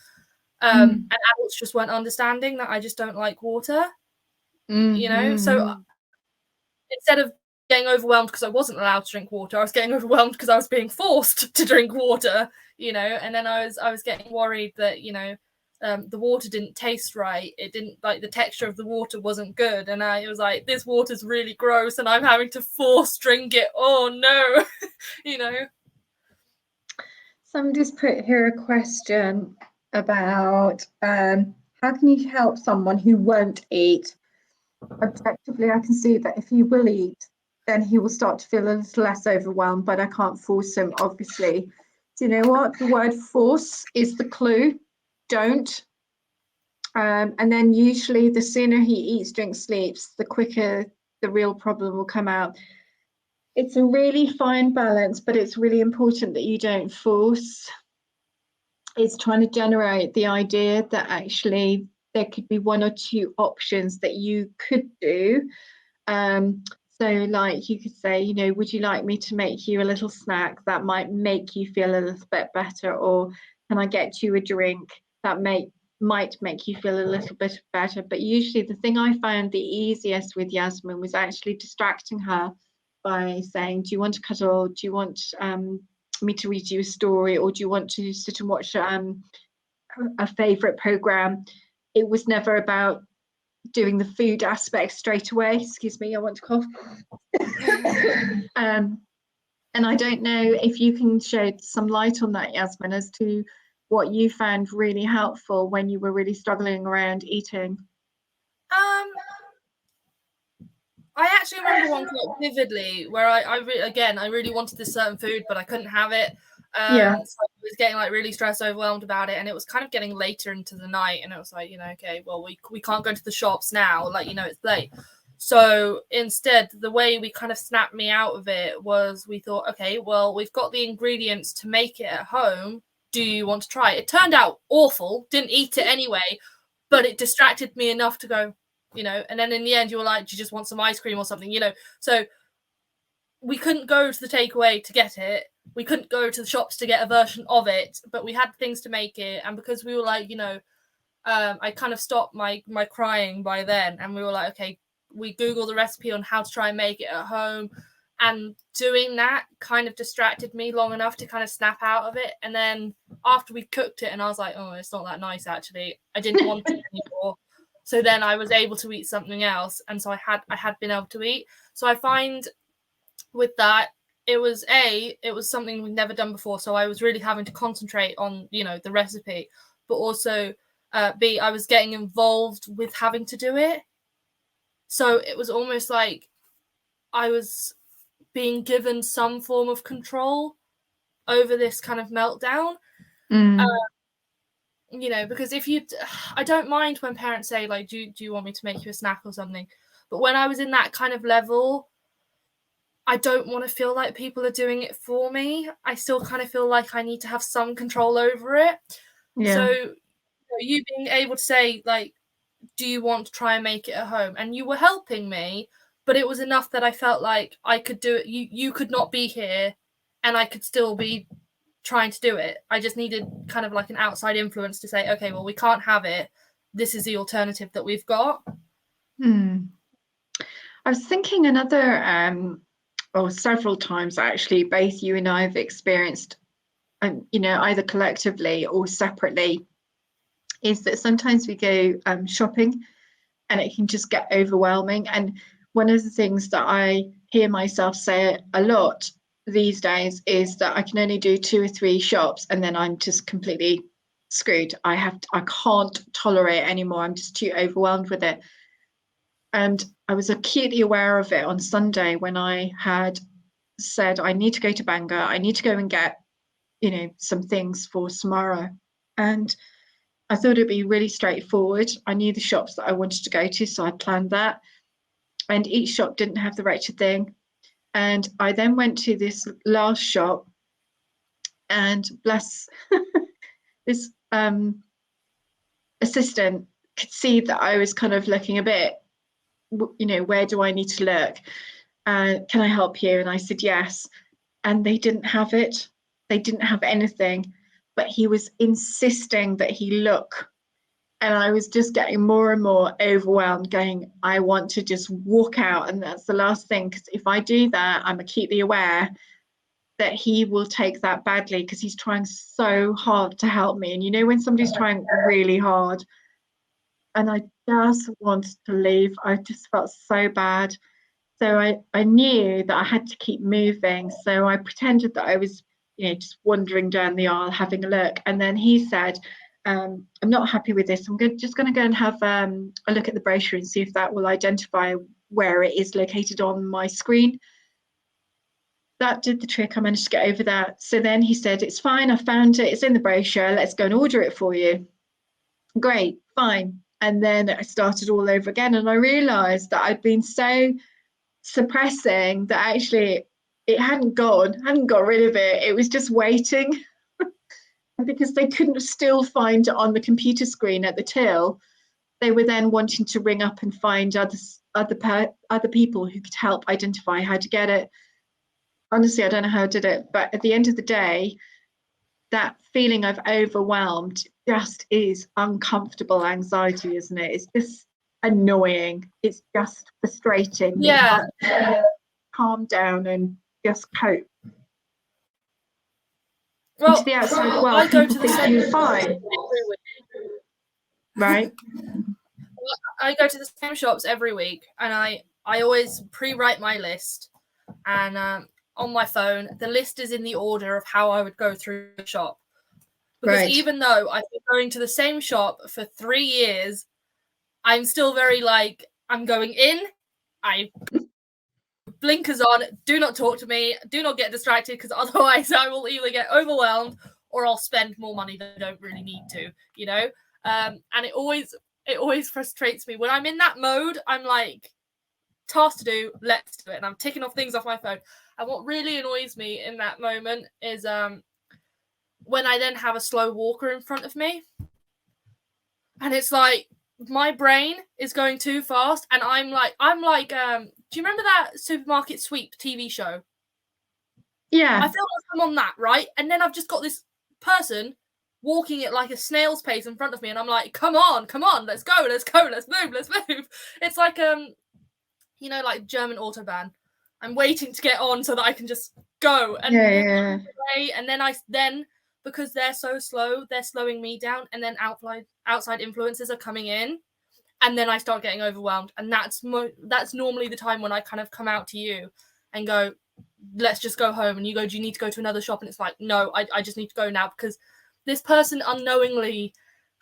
And adults just weren't understanding that I just don't like water. So instead of getting overwhelmed because I wasn't allowed to drink water, I was getting overwhelmed because I was being forced to drink water, and then I was getting worried that, the water didn't taste right. It didn't, like, the texture of the water wasn't good. And it was like, this water's really gross and I'm having to force drink it. Oh no, Somebody's put here a question about how can you help someone who won't eat? Objectively, I can see that if he will eat, then he will start to feel a little less overwhelmed, but I can't force him, obviously. Do you know what? The word force is the clue. Don't. And then usually the sooner he eats, drinks, sleeps, the quicker the real problem will come out. It's a really fine balance, but it's really important that you don't force. It's trying to generate the idea that actually there could be one or two options that you could do. So like you could say, would you like me to make you a little snack that might make you feel a little bit better? Or can I get you a drink that might make you feel a little bit better? But usually the thing I found the easiest with Yasmin was actually distracting her by saying, do you want to cuddle? Do you want me to read you a story? Or do you want to sit and watch a favorite program? It was never about doing the food aspect straight away. Excuse me, I want to cough. And I don't know if you can shed some light on that, Yasmin, as to what you found really helpful when you were really struggling around eating. I actually remember one quite vividly where I really wanted this certain food, but I couldn't have it. So I was getting like really stressed, overwhelmed about it, and it was kind of getting later into the night, and it was like, okay, well, we can't go to the shops now, like, it's late. So instead, the way we kind of snapped me out of it was we thought, okay, well, we've got the ingredients to make it at home. Do you want to try it? It turned out awful. Didn't eat it anyway, but it distracted me enough to go, and then in the end you were like, do you just want some ice cream or something, so we couldn't go to the takeaway to get it. We couldn't go to the shops to get a version of it, but we had things to make it. And because we were like, I kind of stopped my crying by then, and we were like, okay, we Googled the recipe on how to try and make it at home, and doing that kind of distracted me long enough to kind of snap out of it. And then after we cooked it, and I was like, oh, it's not that nice actually, I didn't want it anymore. So then I was able to eat something else, and so I had been able to eat. So I find with that, it was something we'd never done before, so I was really having to concentrate on the recipe, but also B, I was getting involved with having to do it. So it was almost like I was being given some form of control over this kind of meltdown. Because I don't mind when parents say, like, do you want me to make you a snack or something? But when I was in that kind of level I don't want to feel like people are doing it for me. I still kind of feel like I need to have some control over it. Yeah. So you being able to say, like, do you want to try and make it at home? And you were helping me, but it was enough that I felt like I could do it. You could not be here and I could still be trying to do it. I just needed kind of like an outside influence to say, okay, well, we can't have it. This is the alternative that we've got. I was thinking another, several times actually, both you and I have experienced, either collectively or separately, is that sometimes we go shopping and it can just get overwhelming. And one of the things that I hear myself say a lot these days is that I can only do 2 or 3 shops and then I'm just completely screwed. I can't tolerate it anymore. I'm just too overwhelmed with it. And I was acutely aware of it on Sunday when I had said, I need to go to Bangor. I need to go and get, some things for tomorrow. And I thought it'd be really straightforward. I knew the shops that I wanted to go to, so I planned that. And each shop didn't have the wretched thing. And I then went to this last shop, and bless this assistant could see that I was kind of looking a bit, where do I need to look? Can I help you? And I said yes. And they didn't have it. They didn't have anything. But he was insisting that he look. And I was just getting more and more overwhelmed, going, I want to just walk out. And that's the last thing, because if I do that, I'm acutely aware that he will take that badly, because he's trying so hard to help me. And when somebody's trying really hard, and I just wanted to leave. I just felt so bad. So I knew that I had to keep moving. So I pretended that I was, just wandering down the aisle, having a look. And then he said, I'm not happy with this. I'm just going to go and have a look at the brochure and see if that will identify where it is located on my screen. That did the trick. I managed to get over that. So then he said, it's fine. I found it. It's in the brochure. Let's go and order it for you. Great, fine. And then I started all over again. And I realized that I'd been so suppressing that actually it hadn't got rid of it. It was just waiting. Because they couldn't still find it on the computer screen at the till, they were then wanting to ring up and find other people who could help identify how to get it. Honestly, I don't know how I did it, but at the end of the day, that feeling of overwhelmed just is uncomfortable anxiety, isn't it? It's just annoying. It's just frustrating. Yeah. Calm down and just cope. Well, to the outside world, I go to the same fine. Right. I go to the same shops every week, and I always pre-write my list, and on my phone, the list is in the order of how I would go through the shop. Because even though I've been going to the same shop for 3 years, I'm still very like, I'm going in, I blinkers on, do not talk to me, do not get distracted, because otherwise I will either get overwhelmed or I'll spend more money than I don't really need to, and it always frustrates me when I'm in that mode. I'm like, task to do, let's do it, and I'm ticking off things off my phone. And what really annoys me in that moment is when I then have a slow walker in front of me, and it's like my brain is going too fast, and I'm like do you remember that Supermarket Sweep TV show? Yeah. I feel like I'm on that, right? And then I've just got this person walking at like a snail's pace in front of me, and I'm like, come on, let's go, let's move. It's like like German Autobahn. I'm waiting to get on so that I can just go and and then because they're so slow, they're slowing me down, and then outside influences are coming in, and then I start getting overwhelmed. And that's normally the time when I kind of come out to you and go, let's just go home. And you go, do you need to go to another shop? And it's like, no, I just need to go now, because this person unknowingly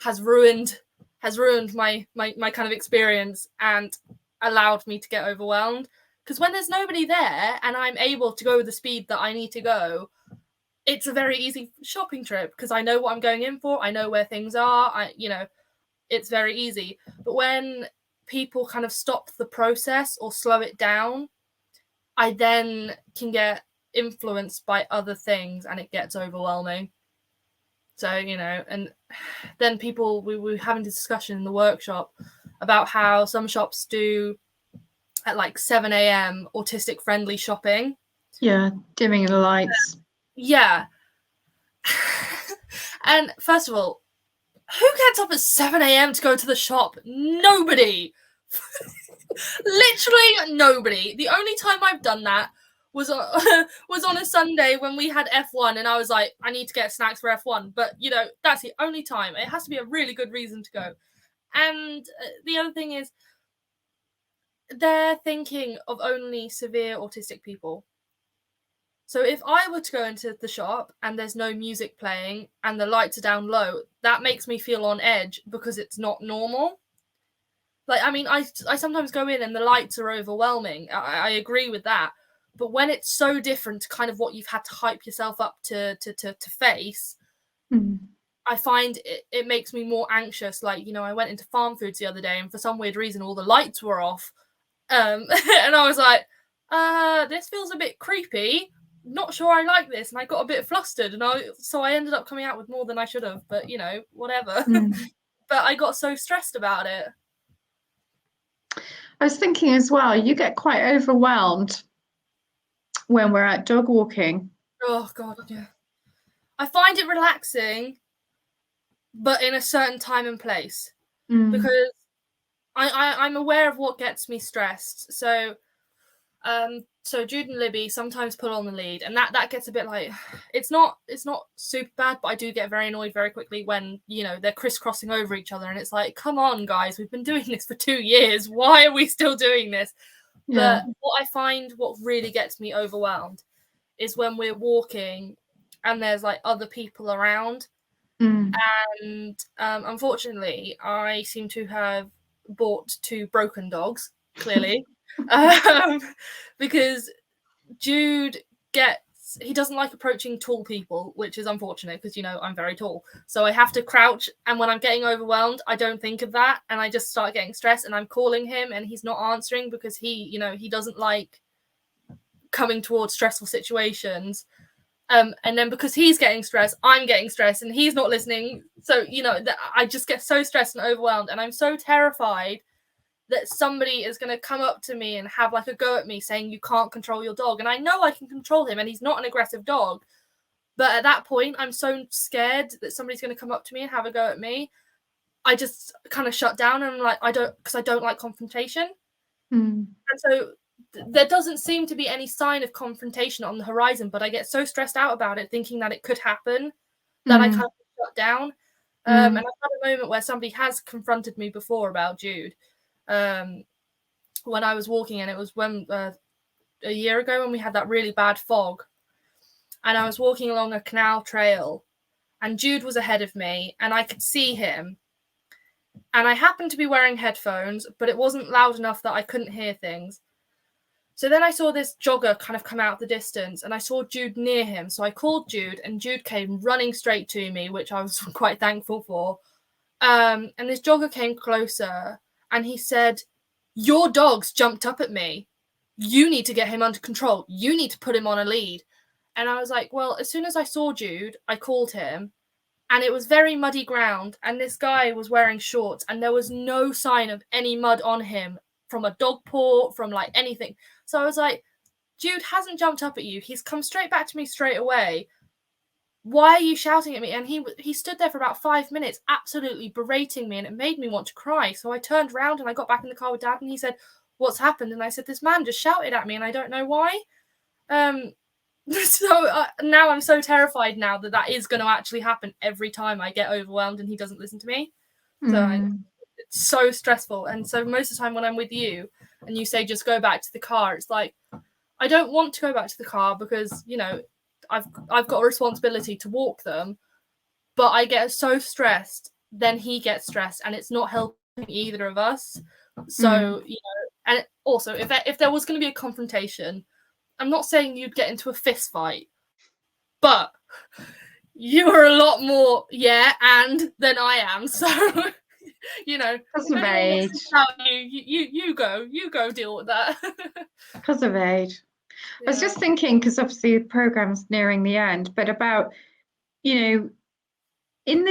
has ruined my kind of experience and allowed me to get overwhelmed. Because when there's nobody there and I'm able to go the speed that I need to go, it's a very easy shopping trip, because I know what I'm going in for. I know where things are. It's very easy. But when people kind of stop the process or slow it down, I then can get influenced by other things and it gets overwhelming. So, you know, and then people, we were having a discussion in the workshop about how some shops do at like 7 a.m. autistic friendly shopping. Yeah, dimming the lights. Yeah. And first of all, who gets up at 7 a.m. to go to the shop? Nobody. Literally nobody. The only time I've done that was on a Sunday when we had F1 and I was like, I need to get snacks for F1. But, you know, that's the only time. It has to be a really good reason to go. And the other thing is, they're thinking of only severe autistic people. So if I were to go into the shop and there's no music playing and the lights are down low, that makes me feel on edge because it's not normal. Like, I mean, I sometimes go in and the lights are overwhelming. I agree with that. But when it's so different to kind of what you've had to hype yourself up to face, I find it makes me more anxious. Like, you know, I went into Farm Foods the other day and for some weird reason all the lights were off. And I was like, this feels a bit creepy. Not sure I like this. And I got a bit flustered. And so I ended up coming out with more than I should have. But, you know, whatever. But I got so stressed about it. I was thinking as well, you get quite overwhelmed when we're out dog walking. Oh, God, yeah. I find it relaxing, but in a certain time and place. Because I'm aware of what gets me stressed. So Jude and Libby sometimes pull on the lead, and that gets a bit like, it's not super bad, but I do get very annoyed very quickly when, you know, they're crisscrossing over each other and it's like, come on guys, we've been doing this for 2 years, why are we still doing this? Yeah. But what I find what really gets me overwhelmed is when we're walking and there's like other people around. And unfortunately I seem to have bought 2 broken dogs, clearly. Because Jude he doesn't like approaching tall people, which is unfortunate because, you know, I'm very tall. So I have to crouch, and when I'm getting overwhelmed, I don't think of that and I just start getting stressed, and I'm calling him and he's not answering because he doesn't like coming towards stressful situations. And then because he's getting stressed, I'm getting stressed and he's not listening. So, you know, I just get so stressed and overwhelmed, and I'm so terrified that somebody is going to come up to me and have like a go at me saying you can't control your dog. And I know I can control him and he's not an aggressive dog. But at that point, I'm so scared that somebody's going to come up to me and have a go at me. I just kind of shut down, and I'm like, because I don't like confrontation. And so there doesn't seem to be any sign of confrontation on the horizon, but I get so stressed out about it, thinking that it could happen, that I kind of shut down. And I've had a moment where somebody has confronted me before about Jude. When I was walking, and it was when a year ago when we had that really bad fog, and I was walking along a canal trail and Jude was ahead of me and I could see him, and I happened to be wearing headphones, but it wasn't loud enough that I couldn't hear things. So then I saw this jogger kind of come out the distance, and I saw Jude near him, so I called Jude and Jude came running straight to me, which I was quite thankful for. And this jogger came closer and he said, "Your dog's jumped up at me. You need to get him under control. You need to put him on a lead." And I was like, well, as soon as I saw Jude, I called him, and it was very muddy ground, and this guy was wearing shorts, and there was no sign of any mud on him from a dog paw, from like anything. So I was like, Jude hasn't jumped up at you. He's come straight back to me straight away. Why are you shouting at me? And he stood there for about 5 minutes, absolutely berating me, and it made me want to cry. So I turned around and I got back in the car with Dad, and he said, "What's happened?" And I said, "This man just shouted at me, and I don't know why." So now I'm so terrified now that is going to actually happen every time I get overwhelmed and he doesn't listen to me. So it's so stressful. And so most of the time when I'm with you and you say just go back to the car, it's like, I don't want to go back to the car because, you know, I've got a responsibility to walk them, but I get so stressed, then he gets stressed, and it's not helping either of us. So, you know, and also if there was going to be a confrontation, I'm not saying you'd get into a fist fight, but you are a lot more than I am. So, you know, because of age. You go deal with that. Because of age. I was just thinking, because obviously the program's nearing the end, but about, you know, in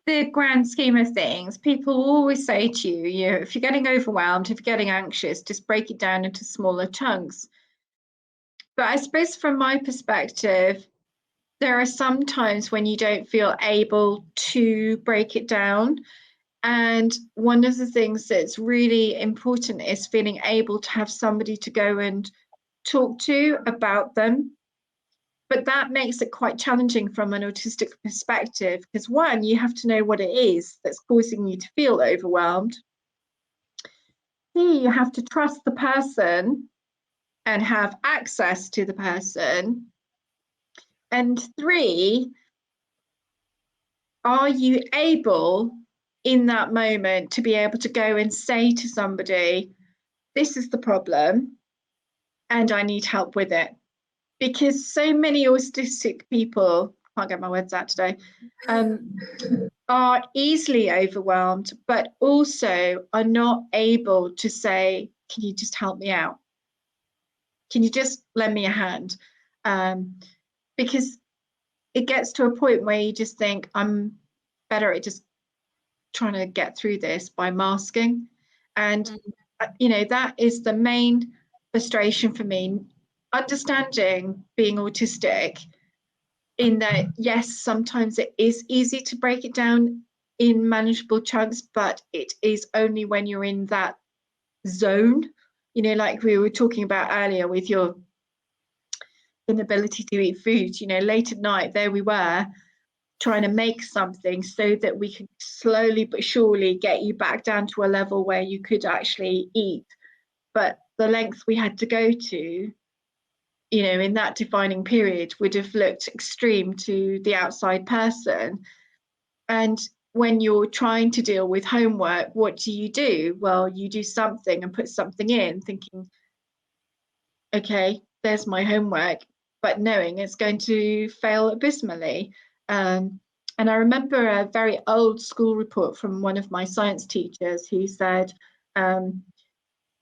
the grand scheme of things, people always say to you, you know, if you're getting overwhelmed, if you're getting anxious, just break it down into smaller chunks. But I suppose from my perspective, there are some times when you don't feel able to break it down. And one of the things that's really important is feeling able to have somebody to go and talk to about them. But that makes it quite challenging from an autistic perspective, because one, you have to know what it is that's causing you to feel overwhelmed. You have to trust the person and have access to the person. And three, are you able in that moment to be able to go and say to somebody, this is the problem and I need help with it? Because so many autistic people, can't get my words out today, are easily overwhelmed, but also are not able to say, can you just help me out? Can you just lend me a hand? Because it gets to a point where you just think, I'm better at just trying to get through this by masking. And, you know, that is the main frustration for me. Understanding being autistic, in that, yes, sometimes it is easy to break it down in manageable chunks, but it is only when you're in that zone, you know, like we were talking about earlier with your inability to eat food, you know, late at night, there we were trying to make something so that we could slowly but surely get you back down to a level where you could actually eat. But the length we had to go to, you know, in that defining period would have looked extreme to the outside person. And when you're trying to deal with homework, what do? Well, you do something and put something in, thinking, okay, there's my homework, but knowing it's going to fail abysmally. And I remember a very old school report from one of my science teachers who said,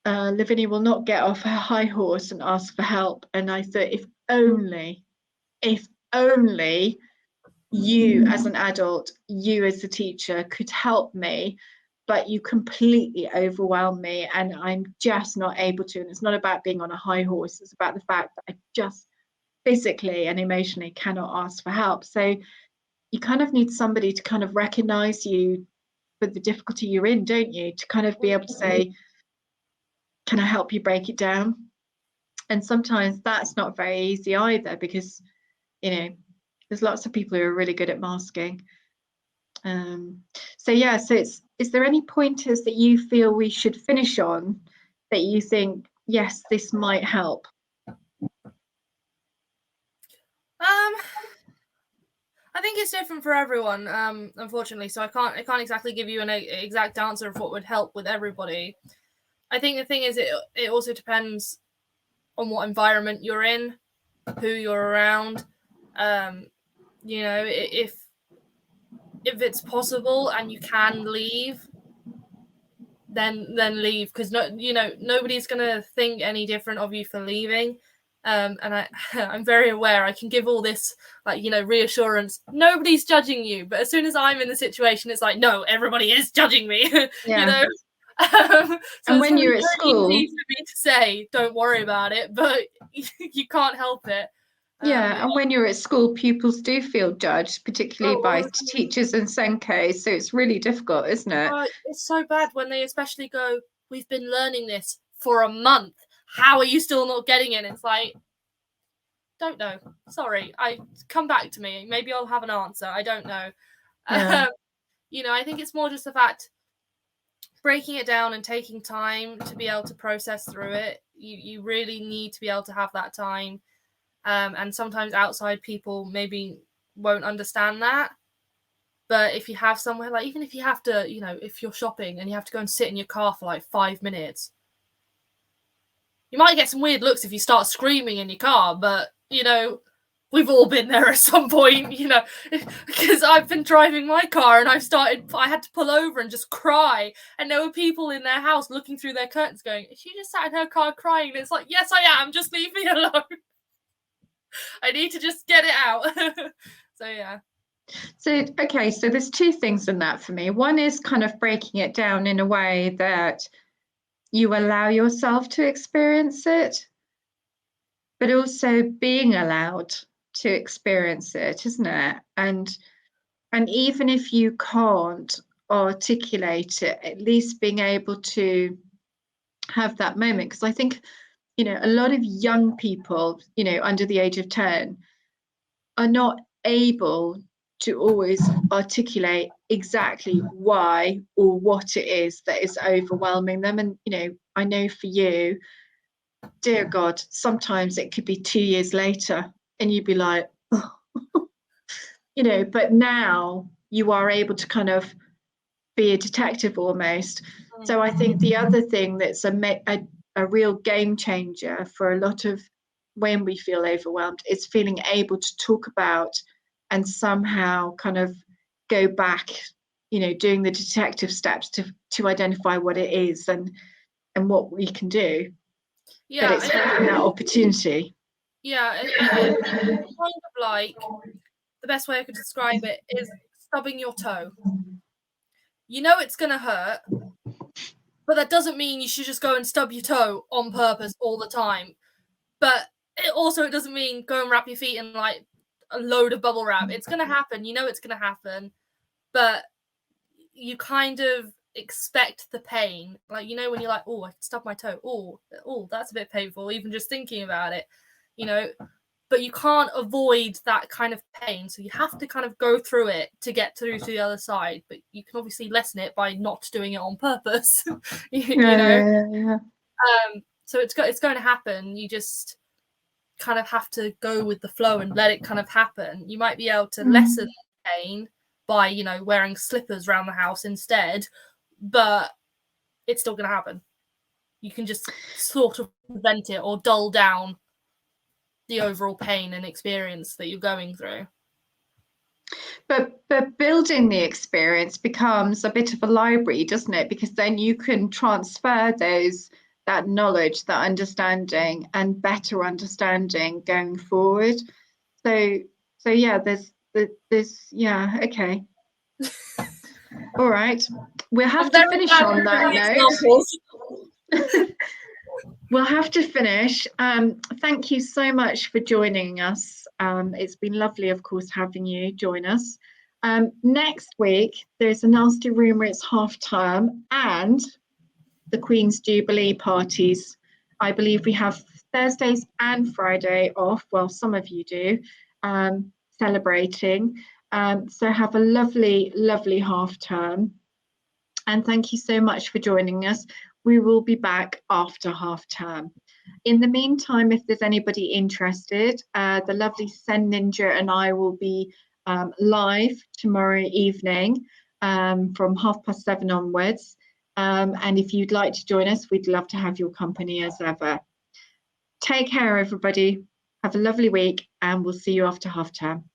Lavinia will not get off her high horse and ask for help. And I thought, if only you as an adult, you as a teacher could help me, but you completely overwhelm me and I'm just not able to. And it's not about being on a high horse, it's about the fact that I just physically and emotionally cannot ask for help. So you kind of need somebody to kind of recognize you for the difficulty you're in, don't you? To kind of be able to say, can I help you break it down? And sometimes that's not very easy either, because, you know, there's lots of people who are really good at masking. So yeah, so is there any pointers that you feel we should finish on that you think, yes, this might help? I think it's different for everyone, unfortunately. So I can't exactly give you an exact answer of what would help with everybody. I think the thing is, it also depends on what environment you're in, who you're around. You know, if it's possible and you can leave, then leave, because nobody's gonna think any different of you for leaving. And I'm very aware I can give all this, like, reassurance, nobody's judging you, but as soon as I'm in the situation, it's like, no, everybody is judging me. Yeah. So and when you're at school, easy for me to say don't worry about it, but you can't help it. Yeah, and when you're at school, pupils do feel judged, particularly by teachers and Senkos. So it's really difficult, isn't it? It's so bad when they especially go, we've been learning this for a month. How are you still not getting it? And it's like, don't know. Sorry. Come back to me. Maybe I'll have an answer. I don't know. Yeah. I think it's more just the fact, breaking it down and taking time to be able to process through it. You really need to be able to have that time. And sometimes outside people maybe won't understand that. But if you have somewhere, like, even if you have to, if you're shopping and you have to go and sit in your car for like 5 minutes, you might get some weird looks if you start screaming in your car, but, we've all been there at some point, you know, because I've been driving my car and I had to pull over and just cry. And there were people in their house looking through their curtains going, she just sat in her car crying. And it's like, yes, I am. Just leave me alone. I need to just get it out. So, yeah. So, okay, so there's two things in that for me. One is kind of breaking it down in a way that you allow yourself to experience it, but also being allowed to experience it, isn't it? And even if you can't articulate it, at least being able to have that moment. Because I think, you know, a lot of young people, you know, under the age of 10 are not able to always articulate exactly why or what it is that is overwhelming them. And, you know, I know for you, dear God, sometimes it could be 2 years later and you'd be like, oh. You know, but now you are able to kind of be a detective almost. So I think the other thing that's a real game changer for a lot of when we feel overwhelmed is feeling able to talk about and somehow kind of go back, you know, doing the detective steps to identify what it is and what we can do. Yeah, but it's having that opportunity. Yeah, it's kind of like, the best way I could describe it is stubbing your toe. You know it's going to hurt, but that doesn't mean you should just go and stub your toe on purpose all the time. But it doesn't mean go and wrap your feet in like a load of bubble wrap. It's going to happen. You know it's going to happen. But you kind of expect the pain. Like, you know, when you're like, oh, I stubbed my toe. Oh, that's a bit painful, even just thinking about it, you know. But you can't avoid that kind of pain. So you have to kind of go through it to get through to the other side. But you can obviously lessen it by not doing it on purpose. you know? Yeah. So it's going to happen. You just kind of have to go with the flow and let it kind of happen. You might be able to lessen the pain by, you know, wearing slippers around the house instead, but it's still going to happen. You can just sort of prevent it or dull down the overall pain and experience that you're going through. But building the experience becomes a bit of a library, doesn't it? Because then you can transfer that knowledge, that understanding, and better understanding going forward. So yeah, there's yeah, okay. All right, we'll have to finish on that note. We'll have to finish. Thank you so much for joining us. It's been lovely, of course, having you join us. Next week, there's a nasty rumour it's half term and the Queen's Jubilee parties. I believe we have Thursdays and Friday off. Well, some of you do, celebrating. So have a lovely, lovely half term. And thank you so much for joining us. We will be back after half term. In the meantime, if there's anybody interested, the lovely Sen Ninja and I will be live tomorrow evening from 7:30 onwards. And if you'd like to join us, we'd love to have your company as ever. Take care, everybody. Have a lovely week, and we'll see you after half term.